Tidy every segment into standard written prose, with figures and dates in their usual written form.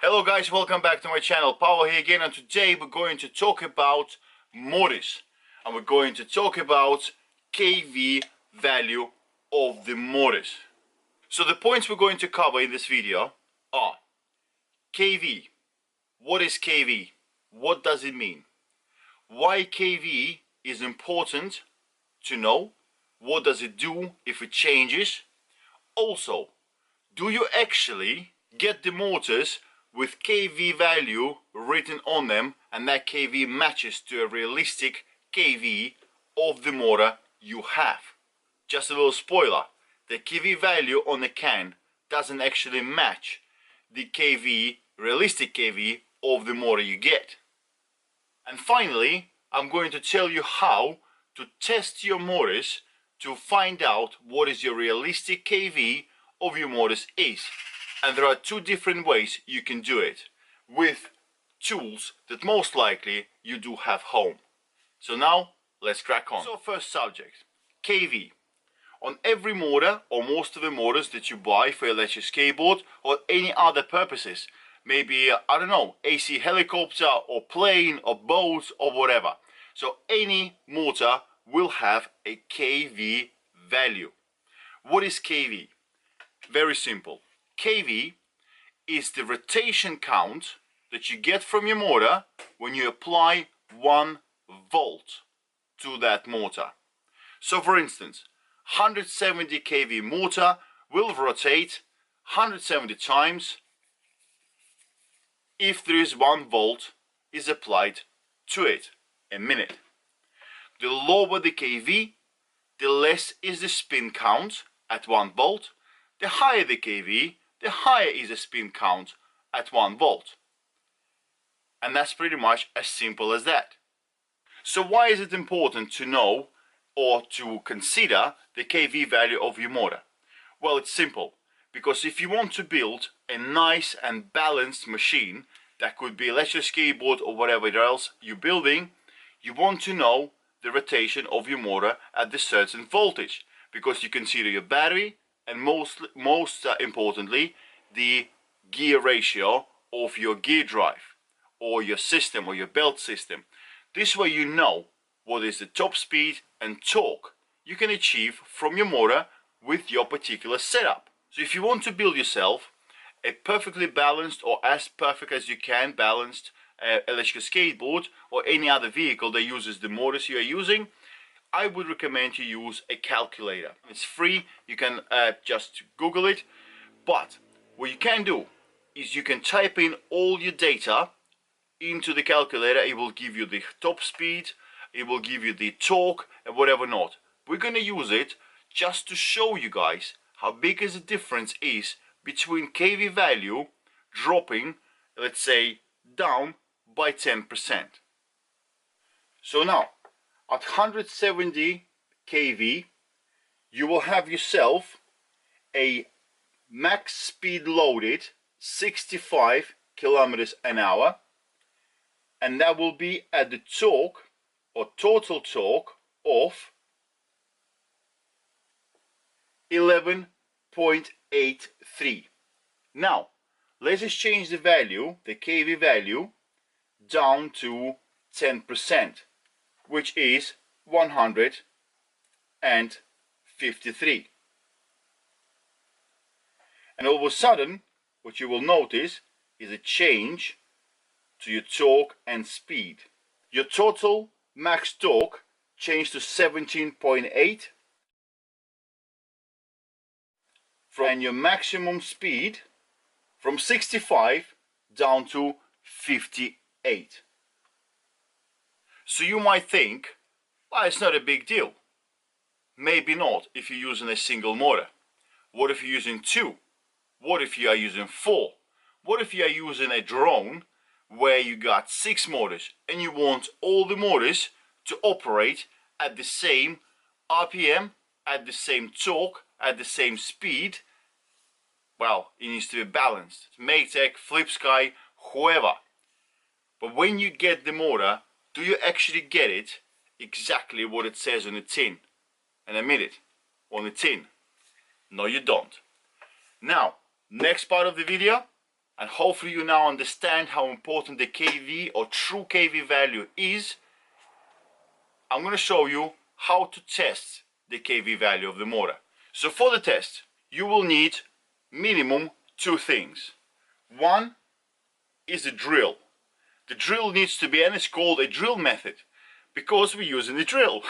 Hello guys, welcome back to my channel. Paolo here again, and today we're going to talk about motors, and we're going to talk about kV value of the motors. So the points we're going to cover in this video are kV. What is kV? What does it mean? Why kV is important to know? What does it do if it changes? Also, do you actually get the motors with kV value written on them, and that kV matches to a realistic kV of the motor you have? Just a little spoiler, the kV value on the can doesn't actually match the kV, realistic kV of the motor you get. And finally, I'm going to tell you how to test your motors to find out what is your realistic kV of your motors is. And there are two different ways you can do it with tools that most likely you do have home. So now let's crack on. So first subject, kV. On every motor, or most of the motors that you buy for your electric skateboard or any other purposes, maybe, I don't know, AC helicopter or plane or boat or whatever. So any motor will have a kV value. What is kV? Very simple. kV is the rotation count that you get from your motor when you apply 1 volt to that motor. So for instance, 170 kV motor will rotate 170 times if there is 1 volt is applied to it a minute. The lower the kV, the less is the spin count at 1 volt. The higher the kV, the higher is the spin count at 1 volt. And that's pretty much as simple as that. So why is it important to know or to consider the kV value of your motor? Well, it's simple. Because if you want to build a nice and balanced machine, that could be electric skateboard or whatever else you're building, you want to know the rotation of your motor at the certain voltage. Because you consider your battery, and most importantly, the gear ratio of your gear drive or your system or your belt system. This way you know what is the top speed and torque you can achieve from your motor with your particular setup. So if you want to build yourself a perfectly balanced, or as perfect as you can balanced electric skateboard or any other vehicle that uses the motors you are using, I would recommend you use a calculator. It's free, you can just Google it. But what you can do is you can type in all your data into the calculator. It will give you the top speed, it will give you the torque and whatever not. We're going to use it just to show you guys how big is the difference is between kV value dropping, let's say, down by 10%. So now, at 170 kV, you will have yourself a max speed loaded 65 kilometers an hour, and that will be at the torque or total torque of 11.83. Now, let's just change the value, the kV value, down to 10%. Which is 153. And all of a sudden, what you will notice is a change to your torque and speed. Your total max torque changed to 17.8, and your maximum speed from 65 down to 58. So you might think, well, it's not a big deal. Maybe not if you're using a single motor. What if you're using 2? What if you are using 4? What if you are using a drone where you got 6 motors and you want all the motors to operate at the same RPM, at the same torque, at the same speed? Well, it needs to be balanced. Maytag, Flipsky, whoever. But when you get the motor, do you actually get it exactly what it says on the tin? And admit it, on the tin. No, you don't. Now, next part of the video, and hopefully you now understand how important the kV or true kV value is, I'm going to show you how to test the kV value of the motor. So for the test, you will need minimum two things. One is a drill. The drill needs to be, and it's called a drill method because we're using the drill.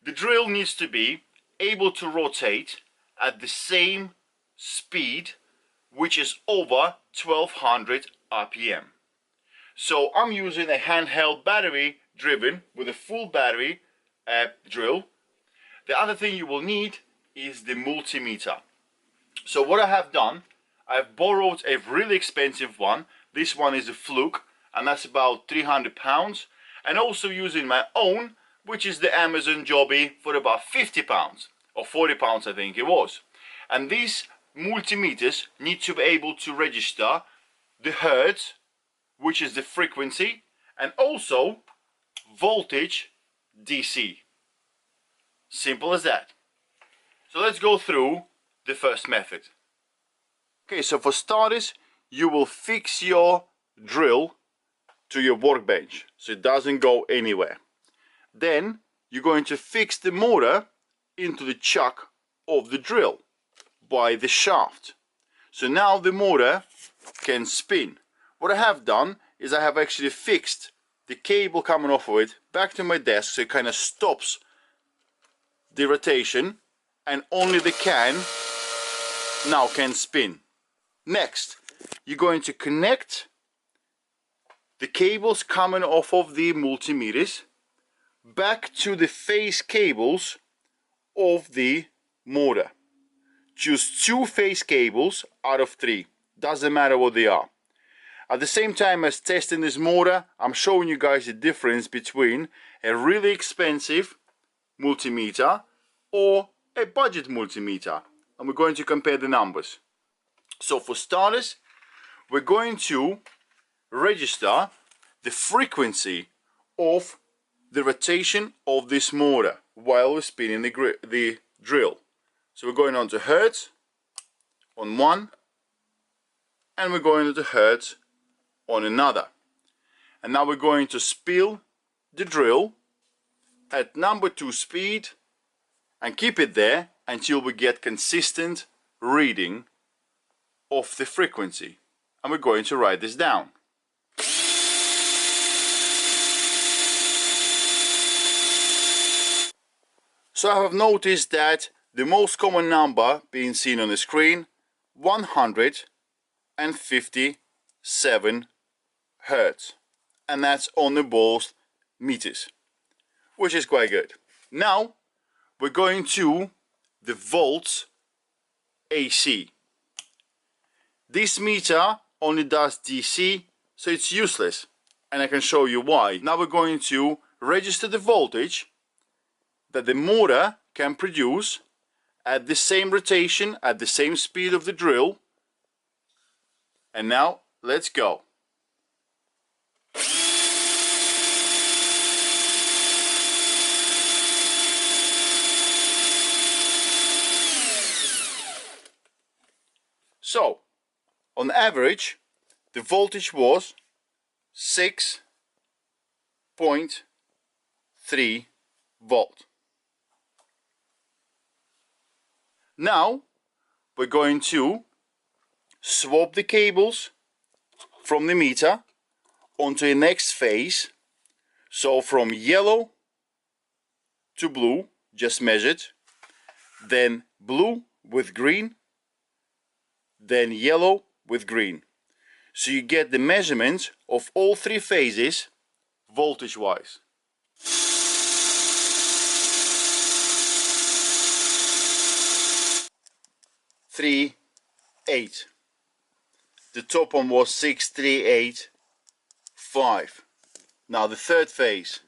The drill needs to be able to rotate at the same speed, which is over 1200 RPM. So I'm using a handheld battery driven with a full battery drill. The other thing you will need is the multimeter. So what I have done, I've borrowed a really expensive one. This one is a Fluke, and that's about 300 pounds. And also using my own, which is the Amazon Jobby, for about 50 pounds or 40 pounds I think it was. And these multimeters need to be able to register the hertz, which is the frequency, and also voltage DC. Simple as that. So let's go through the first method. Okay, so for starters, you will fix your drill to your workbench so it doesn't go anywhere. Then you're going to fix the motor into the chuck of the drill by the shaft. So now the motor can spin. What I have done is I have actually fixed the cable coming off of it back to my desk so it kind of stops the rotation and only the can now can spin. Next, you're going to connect the cables coming off of the multimeters back to the phase cables of the motor. Choose 2 phase cables out of 3, doesn't matter what they are. At the same time as testing this motor, I'm showing you guys the difference between a really expensive multimeter or a budget multimeter, and we're going to compare the numbers. So for starters, we're going to register the frequency of the rotation of this motor while we're spinning the drill. So we're going on to hertz on one, and we're going into hertz on another. And now we're going to spill the drill at number 2 speed and keep it there until we get consistent reading of the frequency. And we're going to write this down. So I have noticed that the most common number being seen on the screen, 157 hertz, and that's on the both meters, which is quite good. Now we're going to the volts AC. This meter only does DC, so it's useless, and I can show you why. Now we're going to register the voltage that the motor can produce at the same rotation, at the same speed of the drill. And now let's go. So on average the voltage was 6.3 volt. Now we're going to swap the cables from the meter onto the next phase. So from yellow to blue, just measured, then blue with green, then yellow with green. So you get the measurement of all 3 phases voltage wise. Three, 8. The top one was 638.5. Now the third phase.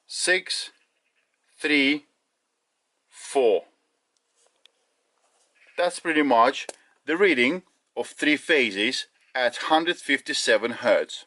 634. That's pretty much the reading of 3 phases at 157 Hertz.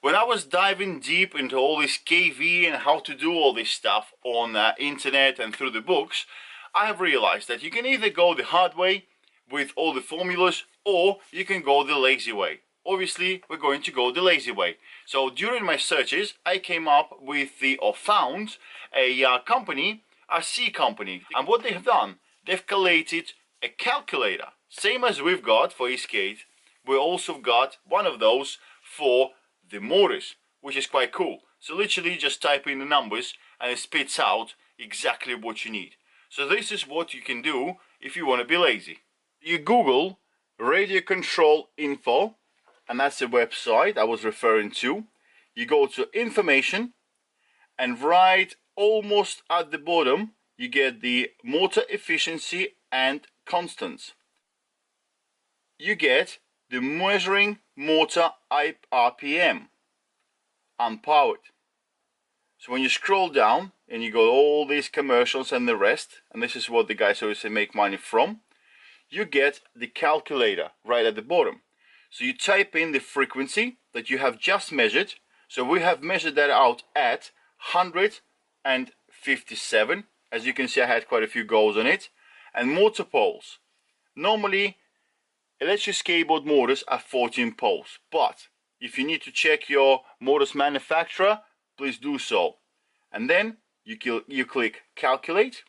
When I was diving deep into all this KV and how to do all this stuff on internet and through the books, I have realized that you can either go the hard way with all the formulas, or you can go the lazy way. Obviously, we're going to go the lazy way. So during my searches, I came up with found a company, a C company. And what they have done, they've collated a calculator. Same as we've got for Eastgate, we also got one of those for the motors, which is quite cool. So literally just type in the numbers and it spits out exactly what you need. So this is what you can do if you want to be lazy. You Google radio control info, and that's the website I was referring to. You go to information, and right almost at the bottom you get the motor efficiency and constants. You get the measuring motor RPM, unpowered. So when you scroll down and you got all these commercials and the rest, and this is what the guys always say make money from, you get the calculator right at the bottom. So you type in the frequency that you have just measured. So we have measured that out at 157. As you can see, I had quite a few goals on it. And motor poles. Normally electric skateboard motors are 14 poles, but if you need to check your motor's manufacturer, please do so. And then you click calculate,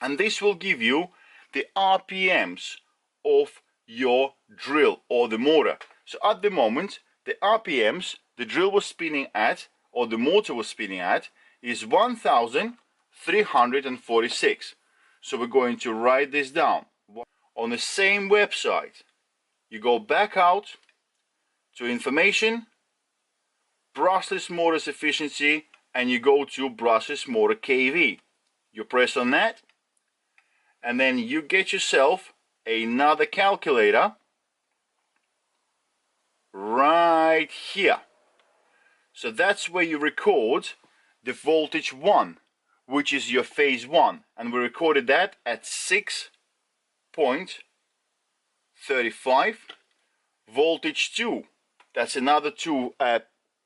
and this will give you the RPMs of your drill or the motor. So at the moment, the RPMs the drill was spinning at, or the motor was spinning at, is 1346. So we're going to write this down. On the same website, you go back out to information, brushless motors efficiency, and you go to brushless motor KV. You press on that, and then you get yourself another calculator right here. So that's where you record the voltage 1, which is your phase 1, and we recorded that at 6.35. Voltage 2, that's another two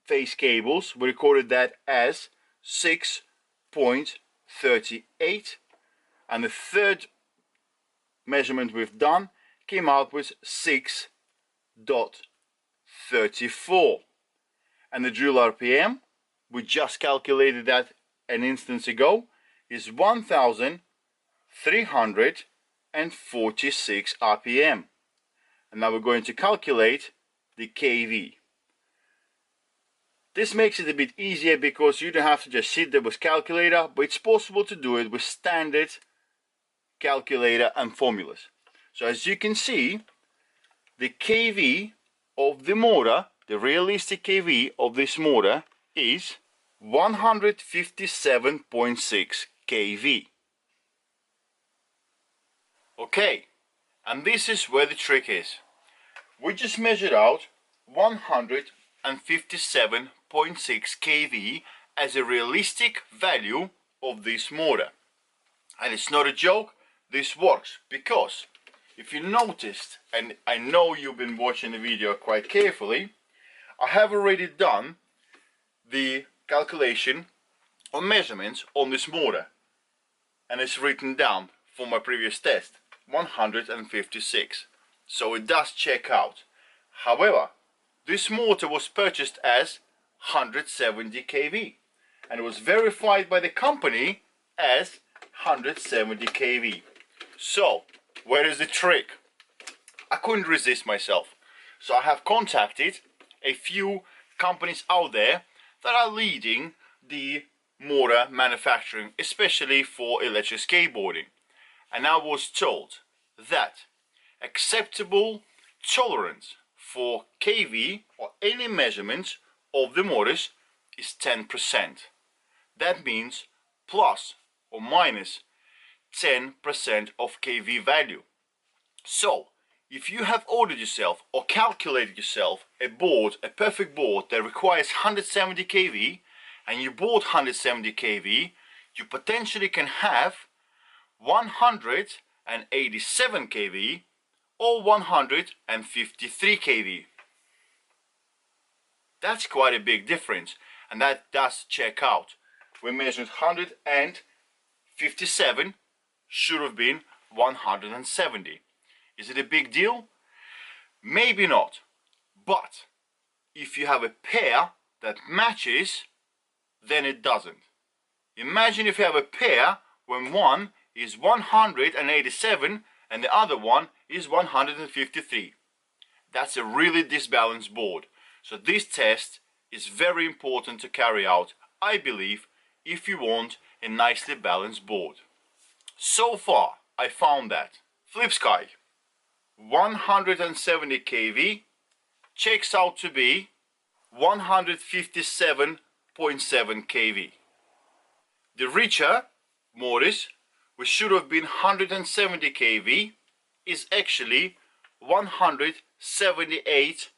phase cables, we recorded that as 6.38, and the third measurement we've done came out with 6.34. And the drill RPM, we just calculated that an instant ago, is 1346 RPM. And now we're going to calculate the KV. This makes it a bit easier because you don't have to just sit there with calculator, but it's possible to do it with standard calculator and formulas. So as you can see, the KV of the motor, the realistic KV of this motor is 157.6 kV. Okay, and this is where the trick is. We just measured out 157.6 kV as a realistic value of this motor. And it's not a joke, this works, because if you noticed, and I know you've been watching the video quite carefully, I have already done the calculation or measurements on this motor, and it's written down for my previous test, 156. So it does check out. However, this motor was purchased as 170 kV, and it was verified by the company as 170 kV. So where is the trick? I couldn't resist myself, so I have contacted a few companies out there that are leading the motor manufacturing, especially for electric skateboarding, and I was told that acceptable tolerance for kV or any measurements of the motors is 10%. That means plus or minus 10% of kV value. So if you have ordered yourself or calculated yourself a board, a perfect board that requires 170 kV, and you bought 170 kV, you potentially can have 187 kV or 153 kV. That's quite a big difference, and that does check out. We measured 157, should have been 170. Is it a big deal? Maybe not. But if you have a pair that matches, then it doesn't. Imagine if you have a pair when one is 187 and the other one is 153. That's a really disbalanced board. So this test is very important to carry out, I believe, if you want a nicely balanced board. So far, I found that Flip Sky 170 kV checks out to be 157.7 kV. The richer Morris, which should have been 170 kV, is actually 178.4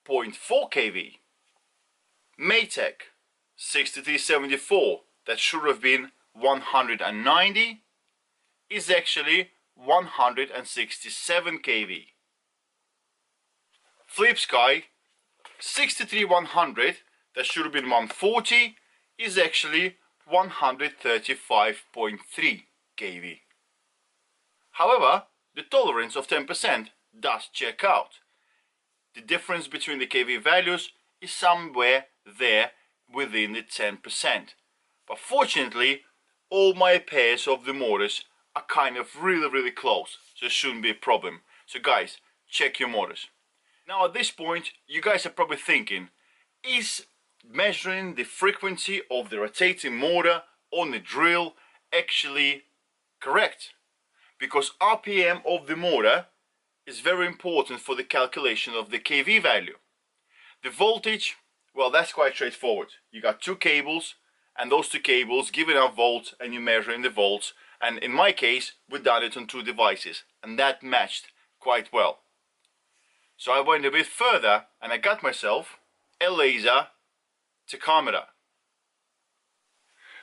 kV. Maytag 6374, that should have been 190, is actually 167 kV. Flip Sky 63100, that should have been 140, is actually 135.3 kV. However, the tolerance of 10% does check out. The difference between the kV values is somewhere there within the 10%. But fortunately, all my pairs of the motors are kind of really close, so it shouldn't be a problem. So guys, check your motors. Now at this point, you guys are probably thinking, is measuring the frequency of the rotating motor on the drill actually correct? Because RPM of the motor is very important for the calculation of the kV value. The voltage, well, that's quite straightforward. You got two cables, and those two cables give enough volts, and you're measuring the volts. And in my case, we've done it on two devices, and that matched quite well. So I went a bit further, and I got myself a laser tachometer.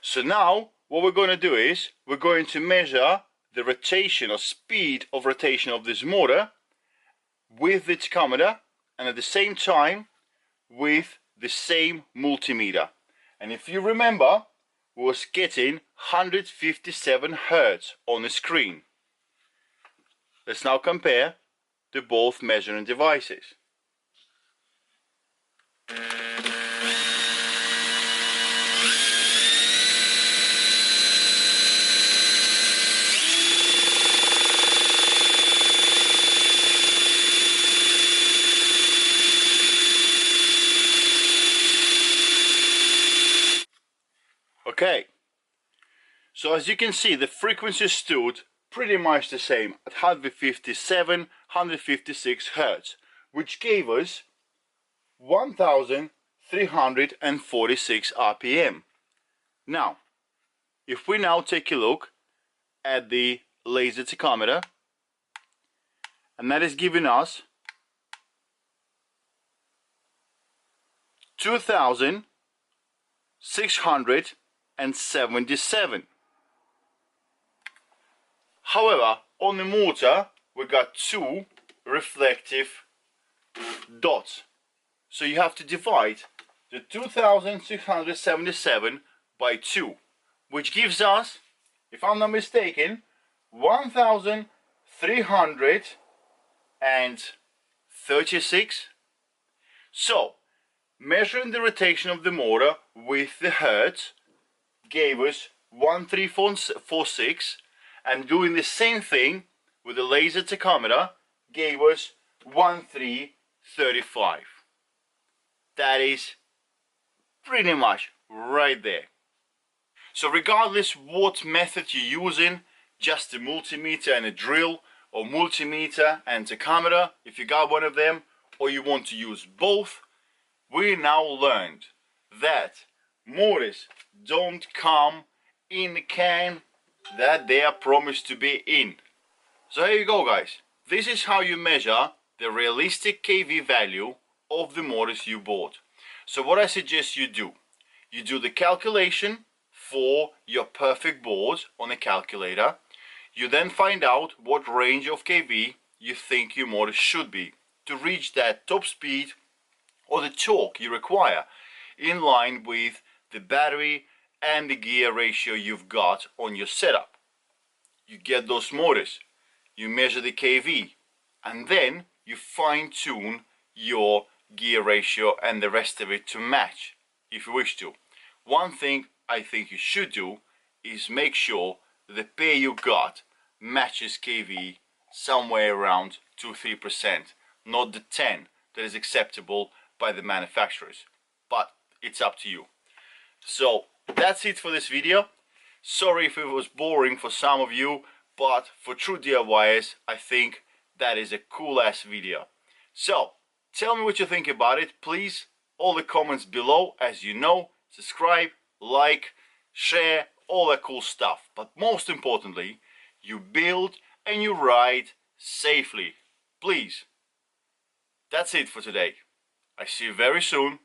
So now, what we're going to do is, we're going to measure the rotation or speed of rotation of this motor with the tachometer, and at the same time with the same multimeter. And if you remember, we was getting 157 Hertz on the screen. Let's now compare the both measuring devices. Okay, so as you can see, the frequency stood pretty much the same at 157, 156 Hertz, which gave us 1346 RPM. Now, if we now take a look at the laser tachometer, and that is giving us 2677. However, on the motor we got two reflective dots, so you have to divide the 2677 by 2, which gives us, if I'm not mistaken, 1336. So measuring the rotation of the motor with the Hertz gave us 1346, and doing the same thing with the laser tachometer gave us 1335. That is pretty much right there. So regardless what method you're using, just a multimeter and a drill, or multimeter and tachometer, if you got one of them, or you want to use both, we now learned that motors don't come in the can that they are promised to be in. So here you go, guys. This is how you measure the realistic kV value of the motors you bought. So what I suggest you do the calculation for your perfect board on a calculator. You then find out what range of kV you think your motor should be to reach that top speed or the torque you require in line with the battery and the gear ratio you've got on your setup. You get those motors, you measure the kV, and then you fine tune your gear ratio and the rest of it to match if you wish to. One thing I think you should do is make sure that the pair you got matches kV somewhere around 2-3%, not the 10 that is acceptable by the manufacturers, but it's up to you. So that's it for this video. Sorry if it was boring for some of you, but for true DIYers I think that is a cool ass video. So tell me what you think about it, please. All the comments below, as you know. Subscribe, like, share, all that cool stuff. But most importantly, you build and you ride safely, please. That's it for today. I see you very soon.